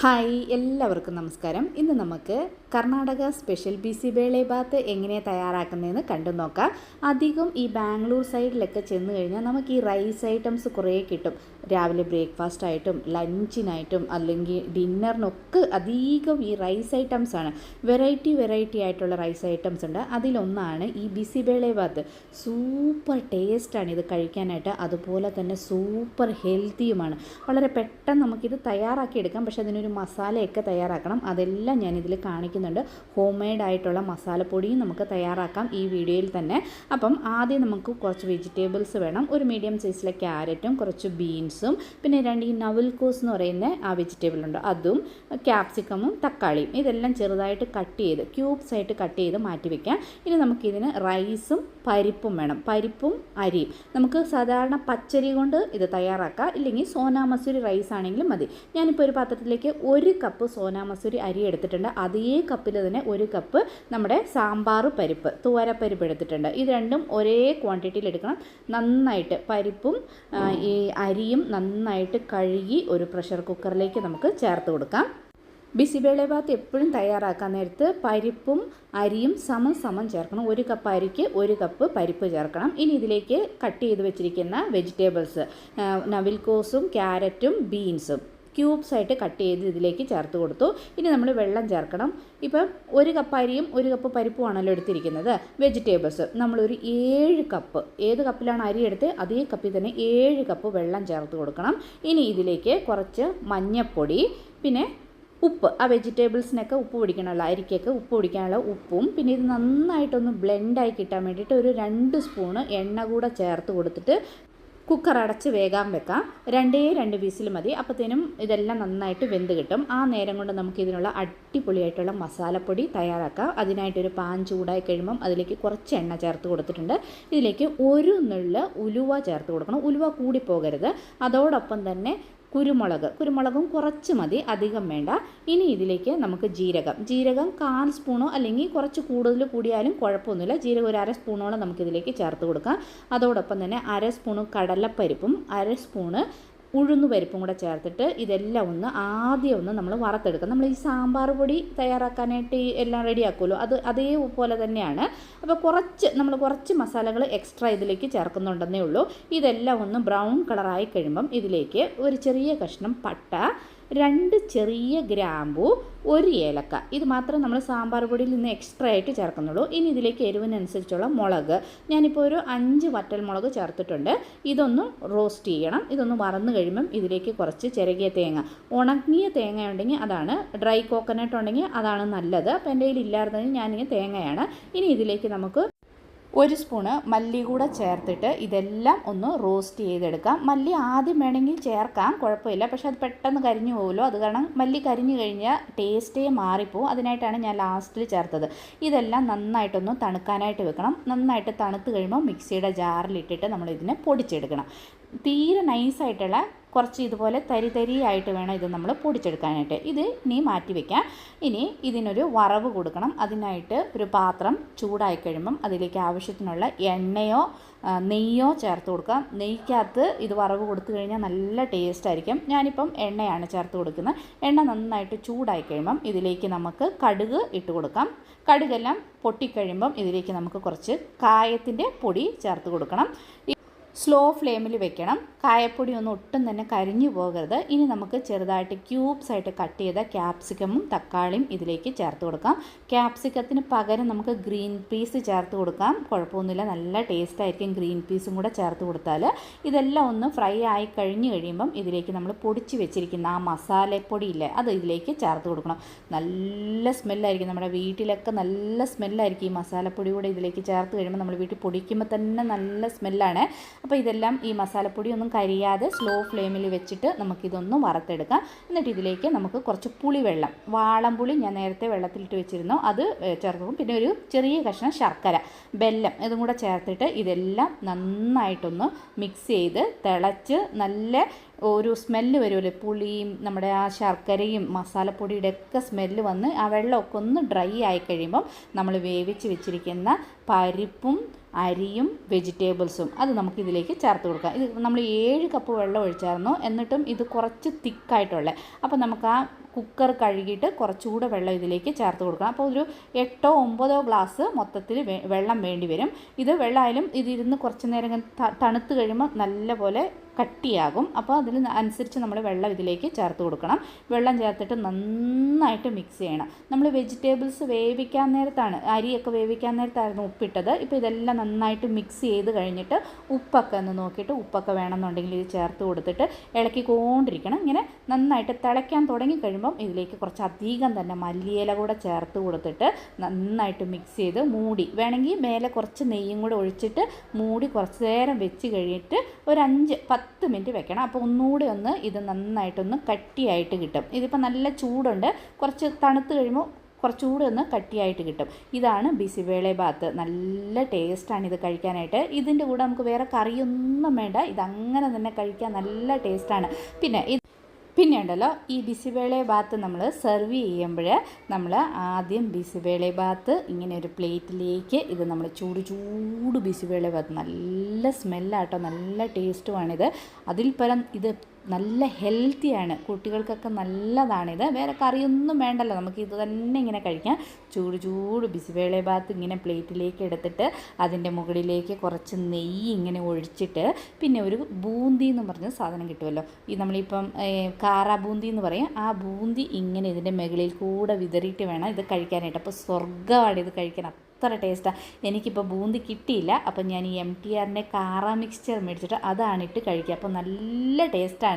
Hi എല്ലാവർക്കും നമസ്കാരം. ഇന്ന് നമുക്ക് കർണാടക സ്പെഷ്യൽ ബിസിബേളെ ബാത്ത് എങ്ങനെ തയ്യാറാക്കുന്നതെന്ന് കണ്ടു നോക്കാം. അധികം ഈ ബാംഗ്ലൂർ സൈഡിലൊക്കെ ചെന്ന് കഴിഞ്ഞാൽ നമുക്ക് ഈ റൈസ് ഐറ്റംസ് കുറേ കിട്ടും. രാവിലെ ബ്രേക്ക്ഫാസ്റ്റ് ആയിട്ടും ലഞ്ചിനായിട്ടും അല്ലെങ്കിൽ ഡിന്നറിനൊക്കെ അധികം ഈ റൈസ് ഐറ്റംസാണ്. വെറൈറ്റി ആയിട്ടുള്ള റൈസ് ഐറ്റംസ് ഉണ്ട്. അതിലൊന്നാണ് ഈ ബിസിബേളെ ബാത്ത്. സൂപ്പർ ടേസ്റ്റാണ് ഇത് കഴിക്കാനായിട്ട്, അതുപോലെ തന്നെ സൂപ്പർ ഹെൽത്തിയുമാണ്. വളരെ പെട്ടെന്ന് നമുക്കിത് തയ്യാറാക്കിയെടുക്കാം. പക്ഷേ അതിനൊരു മസാലയൊക്കെ തയ്യാറാക്കണം. അതെല്ലാം ഞാനിതിൽ കാണിക്കുന്നുണ്ട്. ഹോം മെയ്ഡ് ആയിട്ടുള്ള മസാലപ്പൊടിയും നമുക്ക് തയ്യാറാക്കാം ഈ വീഡിയോയിൽ തന്നെ. അപ്പം ആദ്യം നമുക്ക് കുറച്ച് വെജിറ്റബിൾസ് വേണം. ഒരു മീഡിയം സൈസിലെ ക്യാരറ്റും കുറച്ച് ബീൻസും പിന്നെ ഈ നവൽക്കോസ് എന്ന് പറയുന്ന ആ വെജിറ്റബിൾ ഉണ്ട്, അതും ക്യാപ്സിക്കമും തക്കാളിയും ഇതെല്ലാം ചെറുതായിട്ട് കട്ട് ചെയ്ത് ക്യൂബ്സ് ആയിട്ട് കട്ട് ചെയ്ത് മാറ്റി വയ്ക്കാം. ഇനി നമുക്കിതിന് റൈസും പരിപ്പും വേണം. പരിപ്പും അരിയും നമുക്ക് സാധാരണ പച്ചരി കൊണ്ട് ഇത് തയ്യാറാക്കാം, ഇല്ലെങ്കിൽ സോനാ മസൂരി റൈസ് ആണെങ്കിലും മതി. ഞാനിപ്പോൾ ഒരു പാത്രത്തിലേക്ക് 1 കപ്പ് സോനാ മസൂരി അരി എടുത്തിട്ടുണ്ട്. അതേ കപ്പിൽ തന്നെ 1 കപ്പ് നമ്മുടെ സാമ്പാർ പരിപ്പ്, തുവരപ്പരിപ്പ് എടുത്തിട്ടുണ്ട്. ഇത് രണ്ടും ഒരേ ക്വാണ്ടിറ്റിയിൽ എടുക്കണം. നന്നായിട്ട് പരിപ്പും ഈ അരിയും നന്നായിട്ട് കഴുകി ഒരു പ്രഷർ കുക്കറിലേക്ക് നമുക്ക് ചേർത്ത് കൊടുക്കാം. ബിസിബേളെ ബാത്ത് എപ്പോഴും തയ്യാറാക്കാൻ നേരത്ത് പരിപ്പും അരിയും സമം ചേർക്കണം. 1 കപ്പ് അരിക്ക് 1 കപ്പ് പരിപ്പ് ചേർക്കണം. ഇനി ഇതിലേക്ക് കട്ട് ചെയ്ത് വെച്ചിരിക്കുന്ന വെജിറ്റബിൾസ് നവിൽക്കോസും ക്യാരറ്റും ബീൻസും ക്യൂബ്സ് ആയിട്ട് കട്ട് ചെയ്ത് ഇതിലേക്ക് ചേർത്ത് കൊടുത്തു. ഇനി നമ്മൾ വെള്ളം ചേർക്കണം. ഇപ്പം 1 കപ്പ് അരിയും 1 കപ്പ് പരിപ്പുമാണല്ലോ എടുത്തിരിക്കുന്നത്. വെജിറ്റബിൾസ് നമ്മളൊരു 7 കപ്പ്, ഏത് കപ്പിലാണ് അരി എടുത്ത് അതേ കപ്പിൽ തന്നെ 7 കപ്പ് വെള്ളം ചേർത്ത് കൊടുക്കണം. ഇനി ഇതിലേക്ക് കുറച്ച് മഞ്ഞൾപ്പൊടി, പിന്നെ ഉപ്പ്, ആ വെജിറ്റബിൾസിനൊക്കെ ഉപ്പ് പിടിക്കാനുള്ള, അരിക്കൊക്കെ ഉപ്പ് പിടിക്കാനുള്ള ഉപ്പും, പിന്നെ ഇത് നന്നായിട്ടൊന്ന് ബ്ലെൻഡായി കിട്ടാൻ വേണ്ടിയിട്ട് ഒരു 2 സ്പൂണ് എണ്ണ കൂടെ ചേർത്ത് കൊടുത്തിട്ട് കുക്കർ അടച്ച് വേഗം വെക്കാം. 2 വിസിൽ മതി. അപ്പോഴത്തേനും ഇതെല്ലാം നന്നായിട്ട് വെന്ത് കിട്ടും. ആ നേരം കൊണ്ട് നമുക്ക് ഇതിനുള്ള അടിപൊളിയായിട്ടുള്ള മസാലപ്പൊടി തയ്യാറാക്കാം. അതിനായിട്ടൊരു പാൻ ചൂടായി കഴിയുമ്പം അതിലേക്ക് കുറച്ച് എണ്ണ ചേർത്ത് കൊടുത്തിട്ടുണ്ട്. ഇതിലേക്ക് 1 നുള്ള് ഉലുവ ചേർത്ത് കൊടുക്കണം. ഉലുവ കൂടിപ്പോകരുത്. അതോടൊപ്പം തന്നെ കുരുമുളകും കുറച്ച് മതി, അധികം വേണ്ട. ഇനി ഇതിലേക്ക് നമുക്ക് ജീരകം 1/4 സ്പൂണോ അല്ലെങ്കിൽ കുറച്ച് കൂടുതൽ കൂടിയാലും കുഴപ്പമൊന്നുമില്ല. ജീരകം ഒരു 1/2 സ്പൂണോളം നമുക്കിതിലേക്ക് ചേർത്ത് കൊടുക്കാം. അതോടൊപ്പം തന്നെ 1/2 സ്പൂണ് കടലപ്പരിപ്പും 1/2 സ്പൂണ് ഉഴുന്നുപരിപ്പും കൂടെ ചേർത്തിട്ട് ഇതെല്ലാം ആദ്യം നമ്മൾ വറുത്തെടുക്കാം. നമ്മൾ ഈ സാമ്പാർ പൊടി തയ്യാറാക്കാനായിട്ട് എല്ലാം റെഡിയാക്കുമല്ലോ, അതേപോലെ തന്നെയാണ്. അപ്പോൾ കുറച്ച് മസാലകൾ എക്സ്ട്രാ ഇതിലേക്ക് ചേർക്കുന്നുണ്ടെന്നേ ഉള്ളൂ. ഇതെല്ലാം ബ്രൗൺ കളറായി കഴിയുമ്പം ഇതിലേക്ക് ഒരു ചെറിയ കഷ്ണം പട്ട, 2 ചെറിയ ഗ്രാമ്പു, 1 ഏലക്ക, ഇത് മാത്രം നമ്മൾ സാമ്പാർ പൊടിയിൽ നിന്ന് എക്സ്ട്രാ ആയിട്ട് ചേർക്കുന്നുള്ളൂ. ഇനി ഇതിലേക്ക് എരിവിനനുസരിച്ചുള്ള മുളക്, ഞാനിപ്പോൾ ഒരു 5 വറ്റൽമുളക് ചേർത്തിട്ടുണ്ട്. ഇതൊന്ന് റോസ്റ്റ് ചെയ്യണം. ഇതൊന്ന് വറന്ന് കഴിയുമ്പം ഇതിലേക്ക് കുറച്ച് ചിരകിയ തേങ്ങ, ഉണങ്ങിയ തേങ്ങ ഉണ്ടെങ്കിൽ അതാണ്, ഡ്രൈ കോക്കനട്ട് ഉണ്ടെങ്കിൽ അതാണ് നല്ലത്. അപ്പോൾ എൻ്റെ കയ്യിൽ ഇല്ലായിരുന്നെങ്കിൽ ഞാനിങ്ങനെ തേങ്ങയാണ്. ഇനി ഇതിലേക്ക് നമുക്ക് 1 സ്പൂണ് മല്ലി കൂടെ ചേർത്തിട്ട് ഇതെല്ലാം ഒന്ന് റോസ്റ്റ് ചെയ്തെടുക്കാം. മല്ലി ആദ്യം വേണമെങ്കിൽ ചേർക്കാം, കുഴപ്പമില്ല. പക്ഷെ അത് പെട്ടെന്ന് കരിഞ്ഞു പോകുമല്ലോ, അത് കാരണം മല്ലി കരിഞ്ഞു കഴിഞ്ഞാൽ ടേസ്റ്റേ മാറിപ്പോവും. അതിനായിട്ടാണ് ഞാൻ ലാസ്റ്റിൽ ചേർത്തത്. ഇതെല്ലാം നന്നായിട്ടൊന്ന് തണുക്കാനായിട്ട് വെക്കണം. നന്നായിട്ട് തണുത്ത് കഴിയുമ്പോൾ മിക്സിയുടെ ജാറിലിട്ടിട്ട് നമ്മളിതിനെ പൊടിച്ചെടുക്കണം. തീരെ നൈസായിട്ടുള്ള കുറച്ച് ഇതുപോലെ തരിയായിട്ട് വേണം ഇത് നമ്മൾ പൊടിച്ചെടുക്കാനായിട്ട്. ഇത് ഇനി മാറ്റി വയ്ക്കാം. ഇനി ഇതിനൊരു വറവ് കൊടുക്കണം. അതിനായിട്ട് ഒരു പാത്രം ചൂടായി കഴിയുമ്പം അതിലേക്ക് ആവശ്യത്തിനുള്ള എണ്ണയോ നെയ്യോ ചേർത്ത് കൊടുക്കാം. നെയ്ക്കകത്ത് ഇത് വറവ് കൊടുത്തു കഴിഞ്ഞാൽ നല്ല ടേസ്റ്റ് ആയിരിക്കും. ഞാനിപ്പം എണ്ണയാണ് ചേർത്ത് കൊടുക്കുന്നത്. എണ്ണ നന്നായിട്ട് ചൂടായി കഴിയുമ്പം ഇതിലേക്ക് നമുക്ക് കടുക് ഇട്ട് കൊടുക്കാം. കടുകെല്ലാം പൊട്ടിക്കഴിയുമ്പം ഇതിലേക്ക് നമുക്ക് കുറച്ച് കായത്തിൻ്റെ പൊടി ചേർത്ത് കൊടുക്കണം. സ്ലോ ഫ്ലെയിമിൽ വെക്കണം. കായപ്പൊടി ഒട്ടും തന്നെ കരിഞ്ഞു പോകരുത്. ഇനി നമുക്ക് ചെറുതായിട്ട് ക്യൂബ്സ് ആയിട്ട് കട്ട് ചെയ്ത ക്യാപ്സിക്കമും തക്കാളിയും ഇതിലേക്ക് ചേർത്ത് കൊടുക്കാം. ക്യാപ്സിക്കത്തിന് പകരം നമുക്ക് ഗ്രീൻ പീസ് ചേർത്ത് കൊടുക്കാം, കുഴപ്പമൊന്നുമില്ല, നല്ല ടേസ്റ്റ് ആയിരിക്കും ഗ്രീൻ പീസും കൂടെ ചേർത്ത് കൊടുത്താൽ. ഇതെല്ലാം ഒന്ന് ഫ്രൈ ആയി കഴിയുമ്പം ഇതിലേക്ക് നമ്മൾ പൊടിച്ച് വെച്ചിരിക്കുന്ന ആ മസാലപ്പൊടിയില്ലേ, അത് ഇതിലേക്ക് ചേർത്ത് കൊടുക്കണം. നല്ല സ്മെല്ലായിരിക്കും. നമ്മുടെ വീട്ടിലൊക്കെ നല്ല സ്മെല്ലായിരിക്കും ഈ മസാലപ്പൊടി കൂടെ ഇതിലേക്ക് ചേർത്ത് കഴിയുമ്പോൾ. നമ്മൾ വീട്ടിൽ പൊടിക്കുമ്പോൾ തന്നെ നല്ല സ്മെല്ലാണ്. അപ്പോൾ ഇതെല്ലാം ഈ മസാലപ്പൊടി ഒന്നും കരിയാതെ സ്ലോ ഫ്ലെയിമിൽ വെച്ചിട്ട് നമുക്കിതൊന്ന് വറുത്തെടുക്കാം. എന്നിട്ട് ഇതിലേക്ക് നമുക്ക് കുറച്ച് പുളിവെള്ളം, വാളംപുളി ഞാൻ നേരത്തെ വെള്ളത്തിലിട്ട് വെച്ചിരുന്നു, അത് ചേർക്കും. പിന്നെ ഒരു ചെറിയ കഷ്ണം ശർക്കര, ബെല്ലം, ഇതും കൂടെ ചേർത്തിട്ട് ഇതെല്ലാം നന്നായിട്ടൊന്ന് മിക്സ് ചെയ്ത് തിളച്ച് നല്ല ഒരു സ്മെല്ല് വരുമല്ലോ, പുളിയും നമ്മുടെ ആ ശർക്കരയും മസാലപ്പൊടിയുടെ ഒക്കെ സ്മെല്ല് വന്ന് ആ വെള്ളമൊക്കെ ഒന്ന് ഡ്രൈ ആയി കഴിയുമ്പം നമ്മൾ വേവിച്ച് വെച്ചിരിക്കുന്ന പരിപ്പും അരിയും വെജിറ്റബിൾസും അത് നമുക്കിതിലേക്ക് ചേർത്ത് കൊടുക്കാം. ഇത് നമ്മൾ 7 കപ്പ് വെള്ളം ഒഴിച്ചായിരുന്നു, എന്നിട്ടും ഇത് കുറച്ച് തിക്കായിട്ടുള്ളത്. അപ്പോൾ നമുക്ക് ആ കുക്കർ കഴുകിയിട്ട് കുറച്ചുകൂടെ വെള്ളം ഇതിലേക്ക് ചേർത്ത് കൊടുക്കണം. അപ്പോൾ ഒരു 8-9 ഗ്ലാസ് മൊത്തത്തിൽ വെള്ളം വേണ്ടി വരും. ഇത് വെള്ളമായാലും ഇതിരുന്ന് കുറച്ച് നേരം തണുത്ത് കഴിയുമ്പോൾ നല്ലപോലെ കട്ടിയാകും. അപ്പോൾ അതിന് അനുസരിച്ച് നമ്മൾ വെള്ളം ഇതിലേക്ക് ചേർത്ത് കൊടുക്കണം. വെള്ളം ചേർത്തിട്ട് നന്നായിട്ട് മിക്സ് ചെയ്യണം. നമ്മൾ വെജിറ്റബിൾസ് വേവിക്കാൻ നേരത്താണ്, അരിയൊക്കെ വേവിക്കാൻ നേരത്തായിരുന്നു ഉപ്പിട്ടത്. ഇപ്പോൾ ഇതെല്ലാം നന്നായിട്ട് മിക്സ് ചെയ്ത് കഴിഞ്ഞിട്ട് ഉപ്പൊക്കെ ഒന്ന് നോക്കിയിട്ട് ഉപ്പൊക്കെ വേണമെന്നുണ്ടെങ്കിൽ ഇത് ചേർത്ത് കൊടുത്തിട്ട് ഇളക്കിക്കൊണ്ടിരിക്കണം. ഇങ്ങനെ നന്നായിട്ട് തിളയ്ക്കാൻ തുടങ്ങി കഴിയുമ്പം ഇതിലേക്ക് കുറച്ച് അധികം തന്നെ മല്ലിയില കൂടെ ചേർത്ത് കൊടുത്തിട്ട് നന്നായിട്ട് മിക്സ് ചെയ്ത് മൂടി, വേണമെങ്കിൽ മേലെ കുറച്ച് നെയ്യും കൂടെ ഒഴിച്ചിട്ട് മൂടി കുറച്ച് നേരം വെച്ച് കഴിഞ്ഞിട്ട് ഒരു 5-10 മിനിറ്റ് വെക്കണം. അപ്പോൾ ഒന്നുകൂടി ഒന്ന് ഇത് നന്നായിട്ടൊന്ന് കട്ടിയായിട്ട് കിട്ടും. ഇതിപ്പോൾ നല്ല ചൂടുണ്ട്, കുറച്ച് തണുത്ത് കഴിയുമ്പോൾ കുറച്ചുകൂടി ഒന്ന് കട്ടിയായിട്ട് കിട്ടും. ഇതാണ് ബിസിബേളെ ബാത്ത്. നല്ല ടേസ്റ്റാണ് ഇത് കഴിക്കാനായിട്ട്. ഇതിൻ്റെ കൂടെ നമുക്ക് വേറെ കറിയൊന്നും വേണ്ട, ഇതങ്ങനെ തന്നെ കഴിക്കാൻ നല്ല ടേസ്റ്റാണ്. പിന്നെ ഉണ്ടല്ലോ, ഈ ബിസിബേളെ ബാത്ത് നമ്മൾ സെർവ് ചെയ്യുമ്പോൾ നമ്മൾ ആദ്യം ബിസിബേളെ ബാത്ത് ഇങ്ങനെ ഒരു പ്ലേറ്റിലേക്ക് ഇത് നമ്മൾ ചൂട് ബിസിബേളെ ബാത്ത്, നല്ല സ്മെല്ലാട്ടോ, നല്ല ടേസ്റ്റുമാണിത്. അതിൽ പരം ഇത് നല്ല ഹെൽത്തിയാണ്, കുട്ടികൾക്കൊക്കെ നല്ലതാണിത്. വേറെ കറിയൊന്നും വേണ്ടല്ലോ, നമുക്ക് ഇത് തന്നെ ഇങ്ങനെ കഴിക്കാം. ചൂട് ബിസിബേളെ ബാത്ത് ഇങ്ങനെ പ്ലേറ്റിലേക്ക് എടുത്തിട്ട് അതിൻ്റെ മുകളിലേക്ക് കുറച്ച് നെയ്യ് ഇങ്ങനെ ഒഴിച്ചിട്ട്, പിന്നെ ഒരു ബൂന്തി എന്ന് പറഞ്ഞ സാധനം കിട്ടുമല്ലോ, ഈ നമ്മളിപ്പം കാറ ബൂന്തി എന്ന് പറയും, ആ ബൂന്തി ഇങ്ങനെ ഇതിൻ്റെ മുകളിൽ കൂടെ വിതറിയിട്ട് വേണം ഇത് കഴിക്കാനായിട്ട്. അപ്പോൾ സ്വർഗ്ഗമാണ് ഇത് കഴിക്കാൻ, അത്ര ടേസ്റ്റാണ്. എനിക്കിപ്പോൾ ബൂന്തി കിട്ടിയില്ല, അപ്പം ഞാൻ ഈ MTRൻ്റെ കാറ മിക്സ്ചർ മേടിച്ചിട്ട് അതാണ് ഇട്ട് കഴിക്കുക. അപ്പോൾ നല്ല ടേസ്റ്റാണ്.